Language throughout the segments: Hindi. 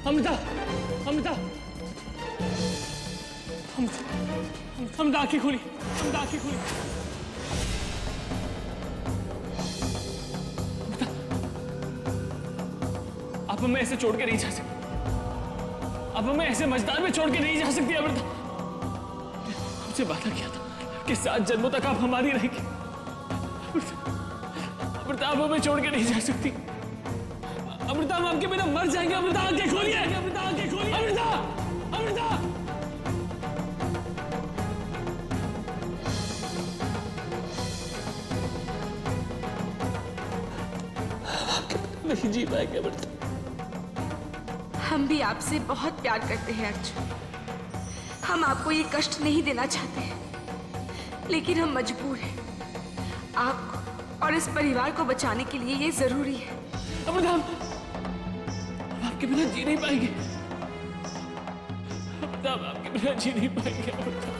अमृता, अमृता, अमृता आंखें खोली, अमृता आंखें खोली। अमृता, आप हमें ऐसे छोड़ के नहीं जा सकती, आप हमें ऐसे मझधार में छोड़ के नहीं जा सकती अमृता। हमसे वादा किया था कि 7 जन्मों तक आप हमारी रहेंगी। अमृता, आप हमें छोड़ के नहीं जा सकती। अमृता, हम आपके बिना मर जाएंगे। अमृता आंखें खोलिए, अमृता आंखें खोलिए, अमृता, अमृता। आपके बिना नहीं जी पाएंगे अमृता। हम भी आपसे बहुत प्यार करते हैं अर्जुन। हम आपको ये कष्ट नहीं देना चाहते हैं, लेकिन हम मजबूर हैं। आपको और इस परिवार को बचाने के लिए ये जरूरी है। अमृता, हम आपके बिना जी नहीं पाएंगे। अमृता, हम आपके बिना जी नहीं पाएंगे अमृता।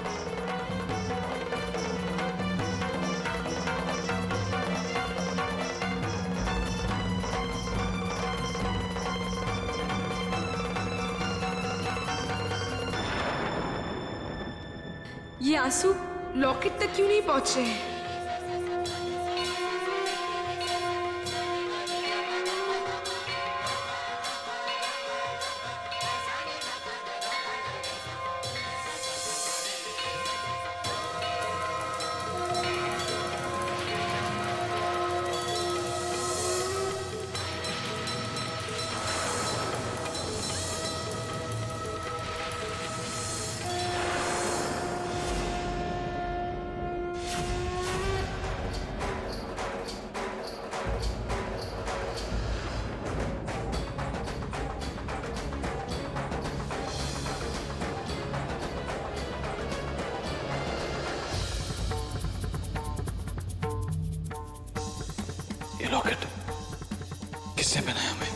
ये आंसू लॉकेट तक क्यों नहीं पहुंच रहे हैं? ये लॉकेट किसने बनाया हमें?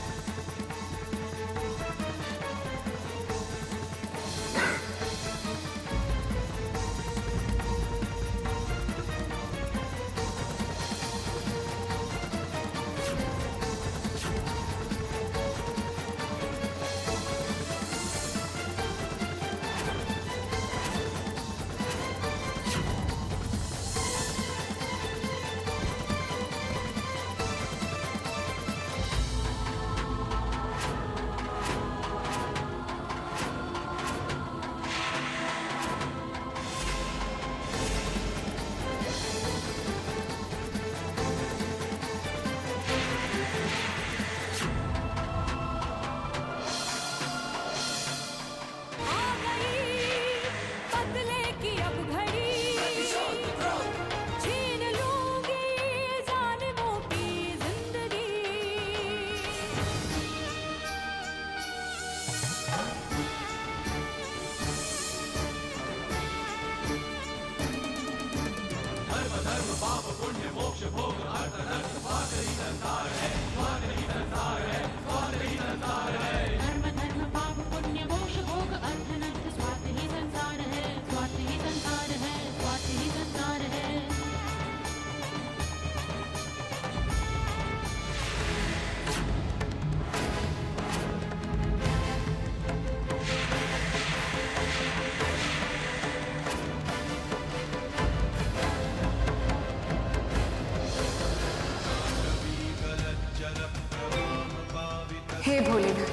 हे भोलेनाथ,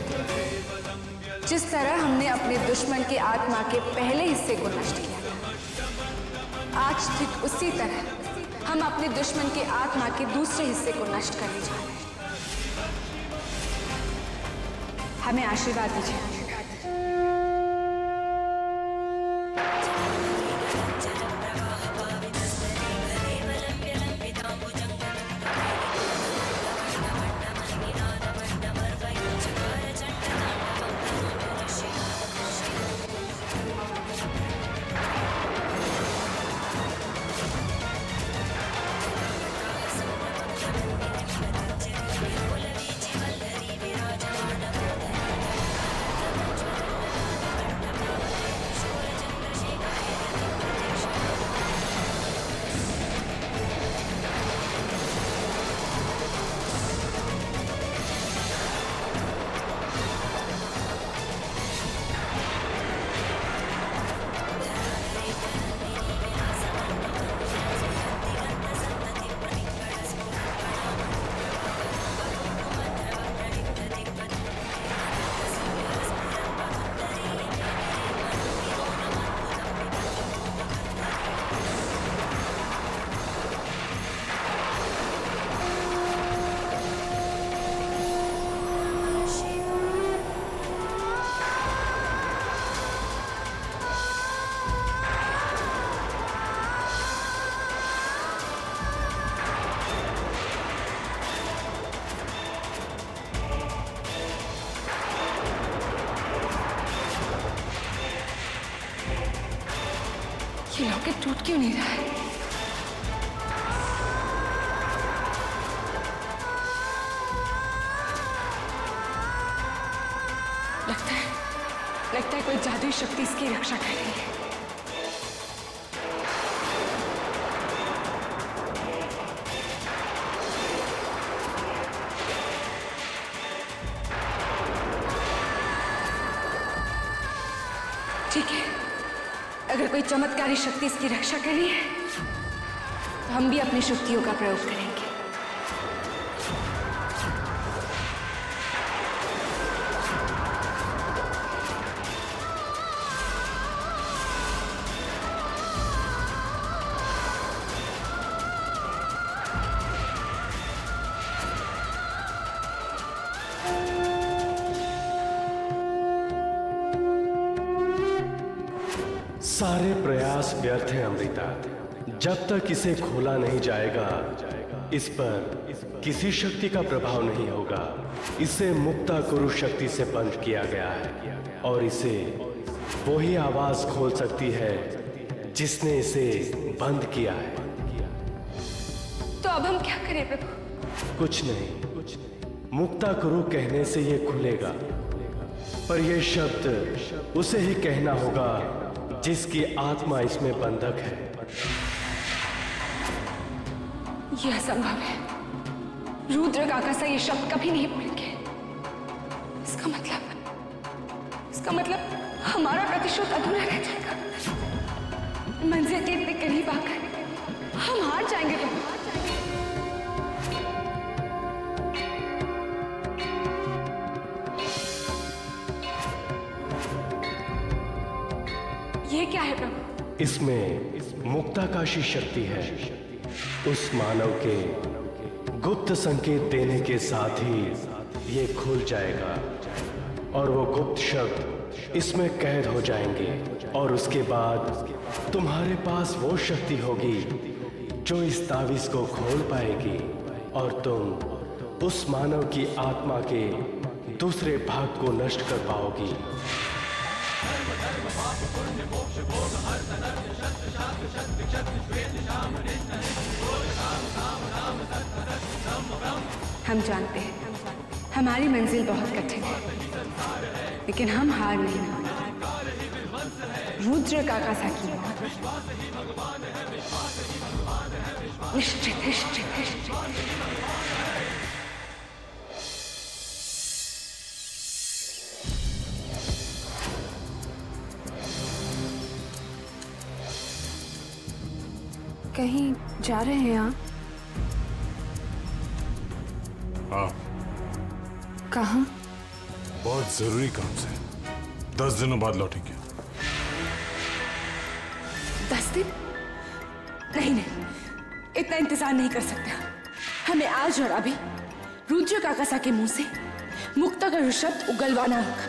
जिस तरह हमने अपने दुश्मन की आत्मा के पहले हिस्से को नष्ट किया था, आज ठीक उसी तरह हम अपने दुश्मन की आत्मा के दूसरे हिस्से को नष्ट करने जा रहे हैं। हमें आशीर्वाद दीजिए। लॉकेट टूट क्यों नहीं रहा है? लगता है कोई जादुई शक्ति इसकी रक्षा कर रही है। ठीक है, अगर कोई चमत्कारी शक्ति इसकी रक्षा कर रही है तो हम भी अपनी शक्तियों का प्रयोग करेंगे। सारे प्रयास व्यर्थ हैं अमृता। जब तक इसे खोला नहीं जाएगा, इस पर किसी शक्ति का प्रभाव नहीं होगा। इसे मुक्ता कुरु शक्ति से बंद किया गया है और इसे वही आवाज खोल सकती है जिसने इसे बंद किया है। तो अब हम क्या करें प्रभु? कुछ नहीं, मुक्ता कुरु कहने से ये खुलेगा, पर यह शब्द उसे ही कहना होगा जिसकी आत्मा इसमें बंधक है। यह असंभव है। रुद्र काका से ये शब्द कभी नहीं बोलेंगे। इसका मतलब हमारा प्रतिशोध अधूरा रह जाएगा। मंजिल के इतने करीब आकर हम हार जाएंगे प्रभु। ये क्या है प्रभु? इसमें मुक्ताकाशी शक्ति है। उस मानव के गुप्त संकेत देने के साथ ही ये खुल जाएगा और वो गुप्त शब्द इसमें कैद हो जाएंगे और उसके बाद तुम्हारे पास वो शक्ति होगी जो इस तावीज को खोल पाएगी और तुम उस मानव की आत्मा के दूसरे भाग को नष्ट कर पाओगी। हम जानते हैं हमारी मंजिल बहुत कठिन है, लेकिन हम हार नहीं मानेंगे। रुद्र काका साकी निश्चित निश्चित। कहीं जा रहे हैं आप? हाँ। कहाँ? बहुत जरूरी काम से 10 दिनों बाद लौटेंगे। 10 दिन? नहीं, इतना इंतजार नहीं कर सकते। हमें आज और अभी रुद्र काका के मुंह से मुक्ता का शब्द उगलवाना होगा।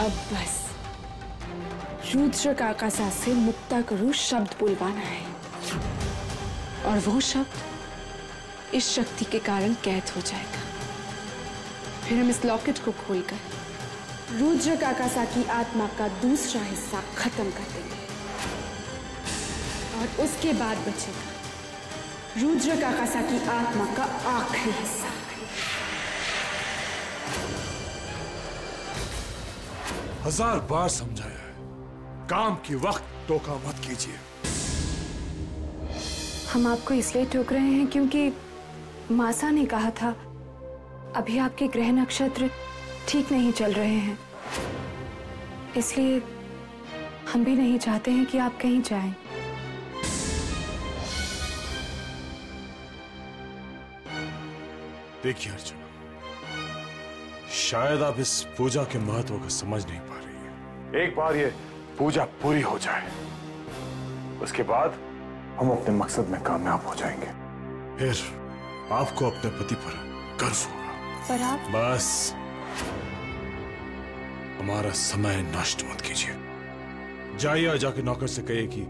अब बस रुद्र काका से मुक्ता करू शब्द बुलवाना है और वो शब्द इस शक्ति के कारण कैद हो जाएगा। फिर हम इस लॉकेट को खोलकर रुद्र काका की आत्मा का दूसरा हिस्सा खत्म कर देंगे और उसके बाद बचेगा रुद्र काका की आत्मा का आखिरी हिस्सा। 1000 बार समझाया है, काम की वक्त टोका मत कीजिए। हम आपको इसलिए टोक रहे हैं क्योंकि मासा ने कहा था अभी आपके ग्रह नक्षत्र ठीक नहीं चल रहे हैं, इसलिए हम भी नहीं चाहते हैं कि आप कहीं जाएं। देखिए अर्चना, शायद आप इस पूजा के महत्व को समझ नहीं पा रही हैं। एक बार ये पूजा पूरी हो जाए, उसके बाद हम अपने मकसद में कामयाब हो जाएंगे। फिर आपको अपने पति पर गर्व होगा। पर आप बस हमारा समय नष्ट मत कीजिए। जाइए और जाके नौकर से कहिए कि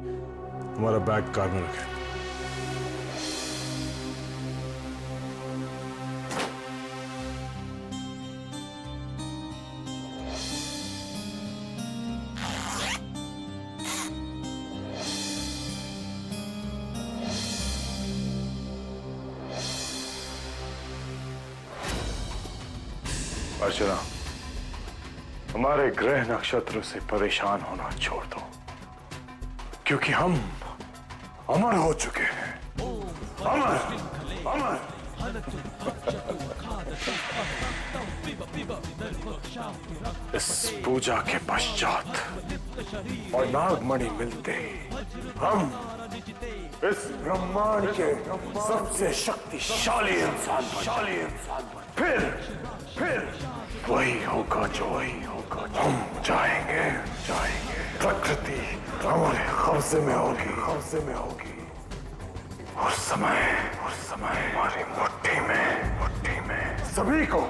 हमारा बैग कार में रखें। अर्चना, हमारे ग्रह नक्षत्र से परेशान होना छोड़ दो, क्योंकि हम अमर हो चुके हैं। अमर, अमर। इस पूजा के पश्चात और नागमणि मिलते ही हम इस ब्रह्मांड के सबसे शक्तिशाली इंसान फिर वही होगा जो हम जाएंगे। प्रकृति हमारे कब्जे में होगी और समय हमारी मुट्ठी में। सभी को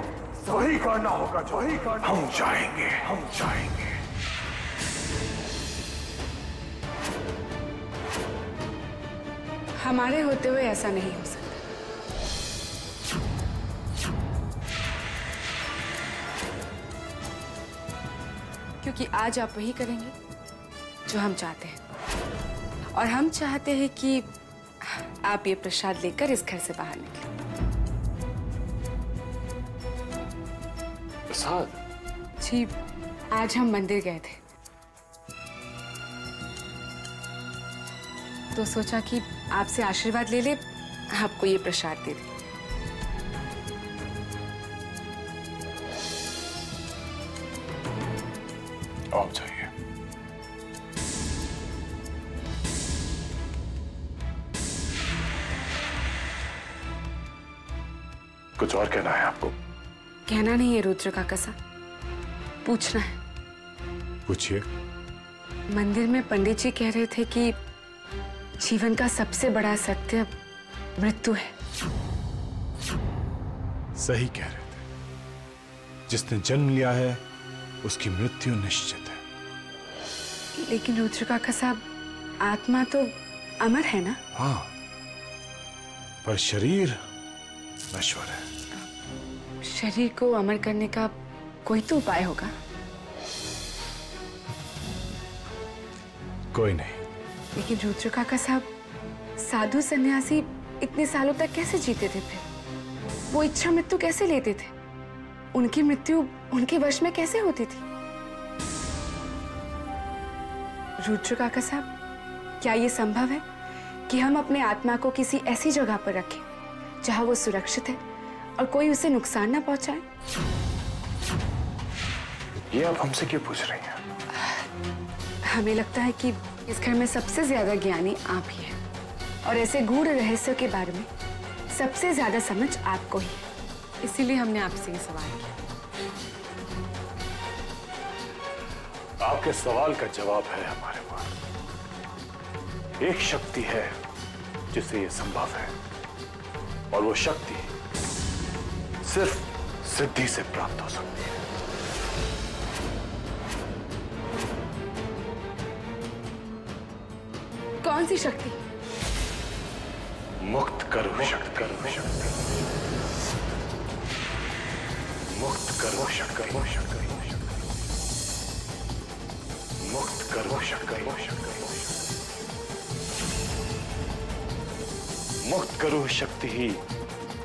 वही करना होगा जो हम जाएंगे। हमारे होते हुए ऐसा नहीं हो सकता, क्योंकि आज आप वही करेंगे जो हम चाहते हैं, और हम चाहते हैं कि आप ये प्रसाद लेकर इस घर से बाहर निकलें। प्रसाद? जी, आज हम मंदिर गए थे तो सोचा कि आपसे आशीर्वाद ले ले, आपको ये प्रसाद दे दे। आप जाइए। कुछ और कहना है आपको? कहना नहीं है रुद्र काका साहब, पूछना है। पूछिए। मंदिर में पंडित जी कह रहे थे कि जीवन का सबसे बड़ा सत्य मृत्यु है। सही कह रहे थे। जिसने जन्म लिया है उसकी मृत्यु निश्चित है। लेकिन रुद्र काका साहब, आत्मा तो अमर है ना? हाँ, पर शरीर नश्वर है। शरीर को अमर करने का कोई तो उपाय होगा। कोई नहीं। लेकिन रुद्र काका साहब, साधु सन्यासी इतने सालों तक कैसे जीते थे? फिर वो इच्छा मृत्यु कैसे लेते थे? उनकी मृत्यु उनके वश में कैसे होती थी? रुद्र काका साहब, क्या ये संभव है कि हम अपने आत्मा को किसी ऐसी जगह पर रखें जहां वो सुरक्षित है और कोई उसे नुकसान ना पहुंचाए? ये आप हमसे क्यों पूछ रही हैं? हमें लगता है कि इस घर में सबसे ज्यादा ज्ञानी आप ही हैं, और ऐसे गूढ़ रहस्यों के बारे में सबसे ज्यादा समझ आपको ही है। इसीलिए हमने आपसे ये सवाल किया। आपके सवाल का जवाब है हमारे पास। एक शक्ति है जिससे ये संभव है, और वो शक्ति सिर्फ सिद्धि से प्राप्त हो सकती है। कौन सी शक्ति? मुक्त करो शक्ति। मुक्त करो शक्ति। मुक्त करो शक्ति। मुक्त करो शक्ति ही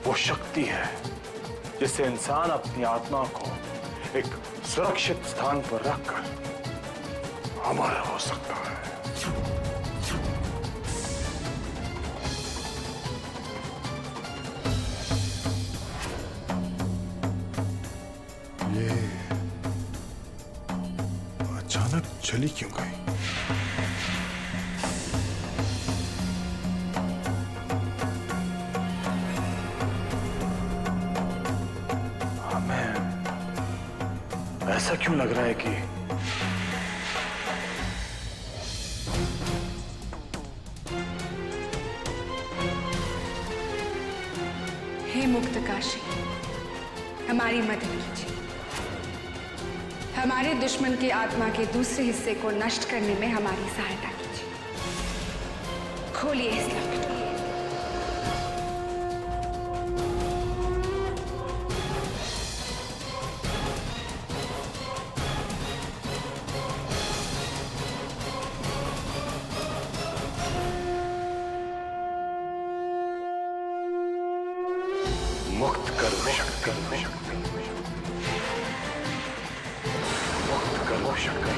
वो शक्ति है जिससे इंसान अपनी आत्मा को एक सुरक्षित स्थान पर रखकर अमर हो सकता है। ये अचानक चली क्यों गई? हमें ऐसा क्यों लग रहा है कि हे मुक्तकाशी, हमारी मदद कीजिए। हमारे दुश्मन की आत्मा के दूसरे हिस्से को नष्ट करने में हमारी सहायता कीजिए। खोलिए इस लॉकेट को। मुक्त करो शक्ति, मुक्त करो शक्ति।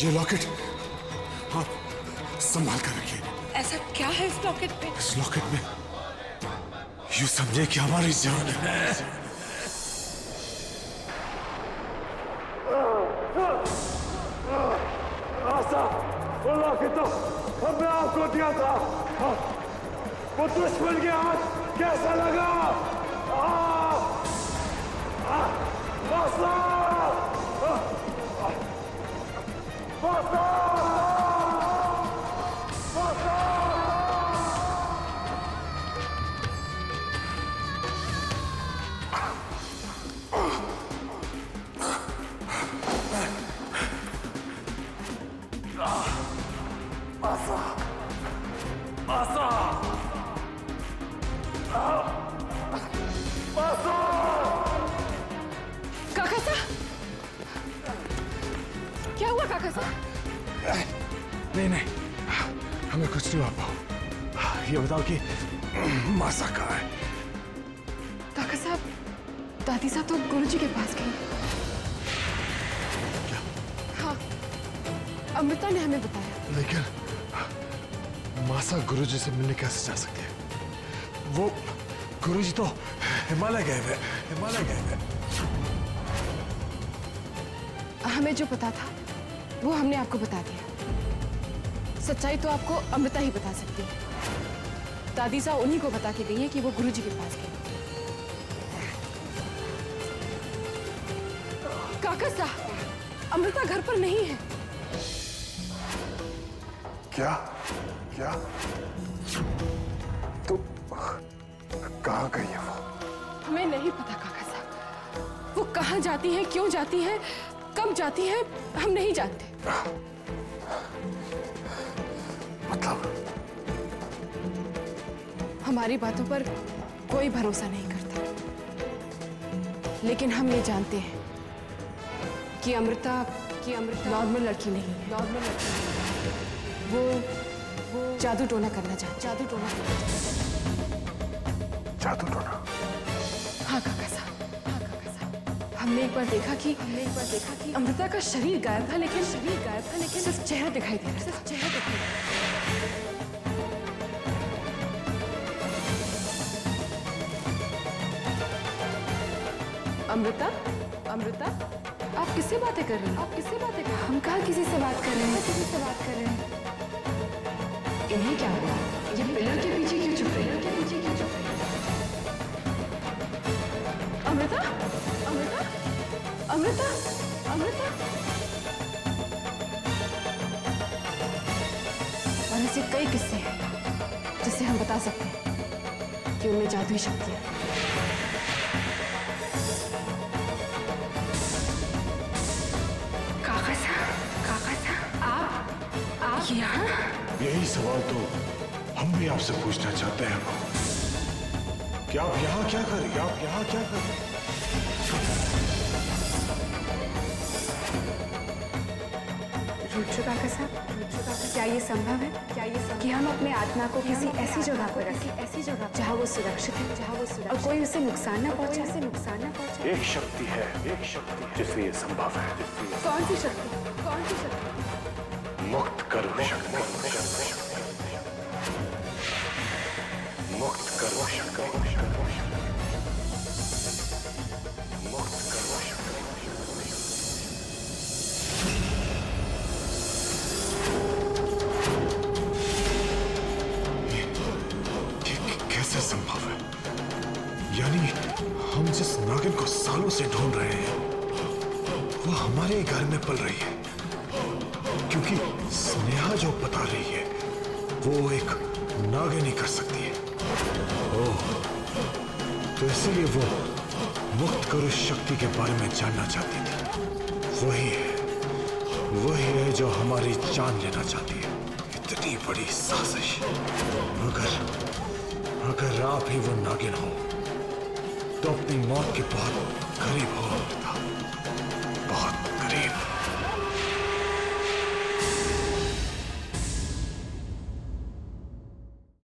ये लॉकेट आप संभाल कर रखिए। ऐसा क्या है इस लॉकेट पे? इस लॉकेट में यूं समझे कि हमारी जान है। वो लॉकेट तो हमने आपको दिया था। वो दुश्मन के हाथ कैसा लगा? काका साहब, क्या हुआ काका साहब? नहीं नहीं, हमें कुछ नहीं हुआ पाओ। ये बताओ कि मासा कहाँ है? काका साहब, दादी साहब तो गुरुजी के पास गई। क्या? हाँ, अमृता ने हमें बताया। लेकिन मासा गुरुजी से मिलने कैसे जा सकती है? वो गुरुजी तो हिमालय गए हुए। हमें जो पता था वो हमने आपको बता दिया। सच्चाई तो आपको अमृता ही बता सकती है। दादी साहब उन्हीं को बता के गई है कि वो गुरुजी के पास गई। काका साहब, अमृता घर पर नहीं है। क्या? तो कहाँ गई है वो? हमें नहीं पता काका साहब। वो कहाँ जाती है, क्यों जाती है, कब जाती है, हम नहीं जानते। मतलब? हमारी बातों पर कोई भरोसा नहीं करता, लेकिन हम ये जानते हैं कि अमृता नॉर्मल लड़की नहीं है। वो जादू टोना करना चाहती है। जादू टोना? हाँ काका साहब, हमने एक बार देखा कि अमृता का शरीर गायब था, लेकिन सिर्फ चेहरा दिखाई दे रहा था। अमृता, अमृता, आप किससे बातें कर रही हैं? हम कहाँ किसी से बात कर रहे हैं? इन्हें क्या हुआ? ये पिलर के पीछे क्यों चुप रही? अमृता, अमृता, अमृता, अमृता। और ऐसे कई किस्से हैं जिससे हम बता सकते हैं कि उनमें जादुई शक्तियां हैं। आप यहाँ? यही सवाल तो हम भी आपसे पूछना चाहते हैं कि आप यहाँ क्या कर रही? रुद्र काका साहब, क्या ये संभव है कि हम अपने आत्मा को किसी ऐसी जगह पर रखें जहाँ वो सुरक्षित है और कोई उसे नुकसान न पहुँचाए? एक शक्ति है जिससे ये संभव है। कौन सी शक्ति? मुक्त करो शक्ति। कैसे संभव है? यानी हम जिस नागिन को सालों से ढूंढ रहे हैं वो हमारे घर में पल रही है, क्योंकि स्नेहा जो बता रही है वो एक नागिन ही कर सकती है। ओह, तो इसीलिए वो मुक्त करो शक्ति के बारे में जानना चाहती थी। वही है जो हमारी जान लेना चाहती है। इतनी बड़ी साजिश। अगर आप ही वो नागिन हो तो अपनी मौत के बाद